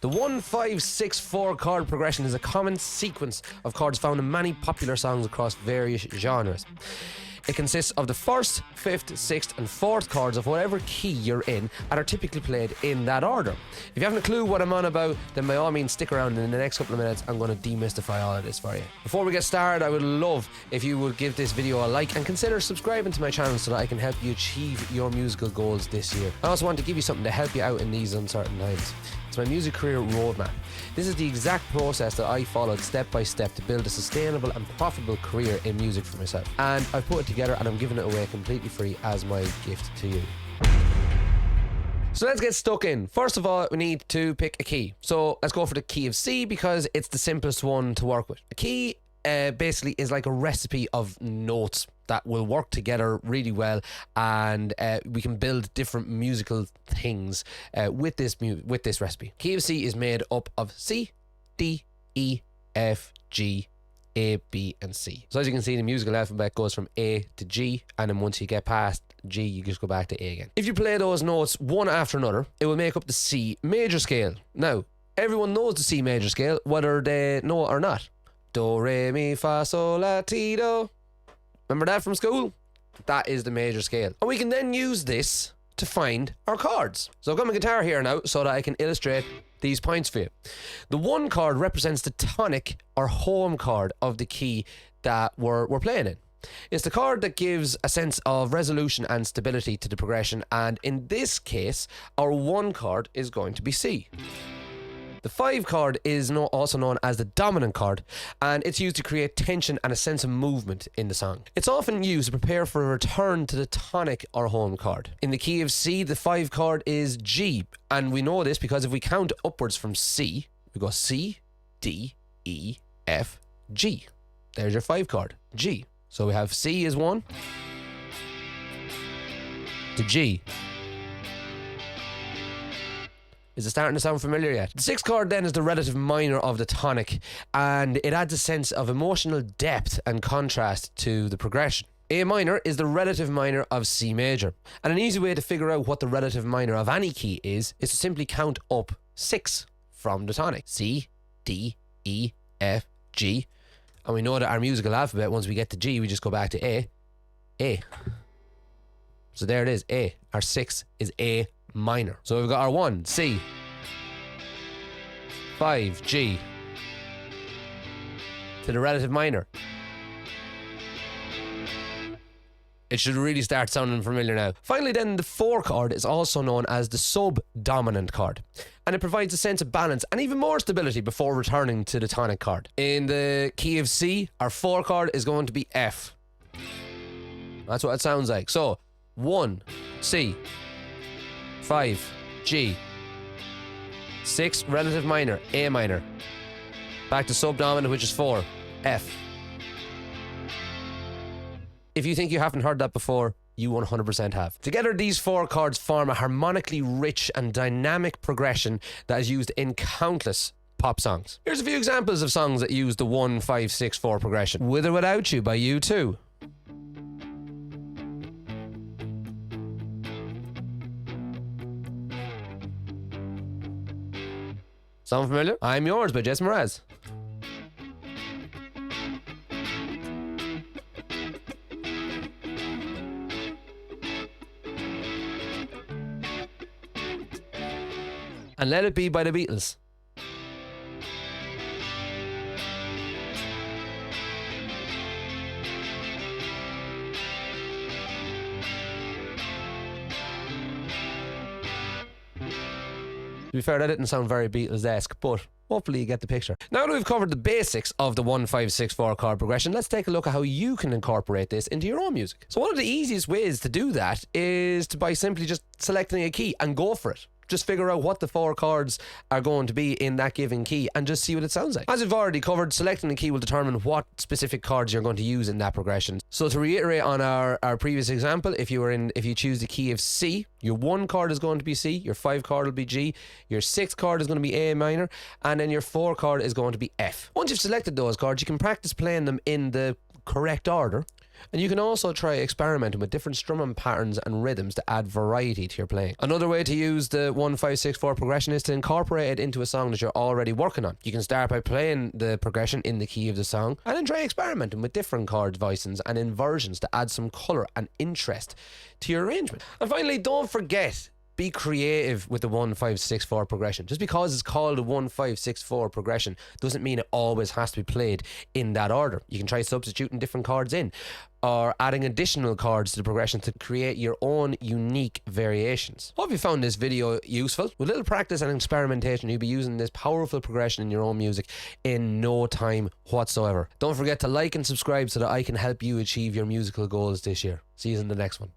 The 1-5-6-4 chord progression is a common sequence of chords found in many popular songs across various genres. It consists of the 1st, 5th, 6th and 4th chords of whatever key you're in and are typically played in that order. If you haven't a clue what I'm on about, then by all means stick around, and in the next couple of minutes I'm going to demystify all of this for you. Before we get started, I would love if you would give this video a like and consider subscribing to my channel so that I can help you achieve your musical goals this year. I also want to give you something to help you out in these uncertain times. It's my music career roadmap. This is the exact process that I followed step by step to build a sustainable and profitable career in music for myself. And I've put it together and I'm giving it away completely free as my gift to you. So let's get stuck in. First of all, we need to pick a key. So let's go for the key of C because it's the simplest one to work with. A key basically is like a recipe of notes that will work together really well, and we can build different musical things with this recipe. Key of C is made up of C, D, E, F, G, A, B and C. So as you can see, the musical alphabet goes from A to G, and then once you get past G you just go back to A again. If you play those notes one after another, it will make up the C major scale. Now everyone knows the C major scale whether they know it or not. Do, re, mi, fa, sol, la, ti, do. Remember that from school? That is the major scale. And we can then use this to find our chords. So I've got my guitar here now so that I can illustrate these points for you. The 1 chord represents the tonic or home chord of the key that we're playing in. It's the chord that gives a sense of resolution and stability to the progression, and in this case our 1 chord is going to be C. The 5 chord is also known as the dominant chord, and it's used to create tension and a sense of movement in the song. It's often used to prepare for a return to the tonic or home chord. In the key of C, the 5 chord is G, and we know this because if we count upwards from C, we go C, D, E, F, G. There's your 5 chord, G. So we have C is 1 to G. Is it starting to sound familiar yet? The 6th chord then is the relative minor of the tonic, and it adds a sense of emotional depth and contrast to the progression. A minor is the relative minor of C major, and an easy way to figure out what the relative minor of any key is to simply count up 6 from the tonic. C, D, E, F, G, and we know that our musical alphabet, once we get to G, we just go back to A. So there it is, A. Our 6 is A minor. So we've got our 1, C, 5, G, to the relative minor. It should really start sounding familiar now. Finally then, the 4 chord is also known as the subdominant chord, and it provides a sense of balance and even more stability before returning to the tonic chord. In the key of C, our 4 chord is going to be F. That's what it sounds like. So 1, C, 5, G, 6, relative minor, A minor, back to subdominant, which is 4, F. If you think you haven't heard that before, you 100% have. Together, these 4 chords form a harmonically rich and dynamic progression that is used in countless pop songs. Here's a few examples of songs that use the 1-5-6-4 progression. With or Without You by U2. Sound familiar? I'm Yours by Jason Mraz. And Let It Be by the Beatles. To be fair, that didn't sound very Beatles-esque, but hopefully you get the picture. Now that we've covered the basics of the 1-5-6-4 chord progression, let's take a look at how you can incorporate this into your own music. So one of the easiest ways to do that is by simply just selecting a key and go for it. Just figure out what the 4 chords are going to be in that given key and just see what it sounds like. As we've already covered, selecting the key will determine what specific chords you're going to use in that progression. So to reiterate on our previous example, if you choose the key of C, your 1 chord is going to be C, your 5 chord will be G, your 6th chord is going to be A minor, and then your 4 chord is going to be F. Once you've selected those chords, you can practice playing them in the correct order And you can also try experimenting with different strumming patterns and rhythms to add variety to your playing. Another way to use the 1-5-6-4 progression is to incorporate it into a song that you're already working on. You can start by playing the progression in the key of the song and then try experimenting with different chords, voicings and inversions to add some colour and interest to your arrangement. And finally, don't forget, be creative with the 1-5-6-4 progression. Just because it's called a 1-5-6-4 progression doesn't mean it always has to be played in that order. You can try substituting different chords in or adding additional chords to the progression to create your own unique variations. Hope you found this video useful. With little practice and experimentation, you'll be using this powerful progression in your own music in no time whatsoever. Don't forget to like and subscribe so that I can help you achieve your musical goals this year. See you in the next one.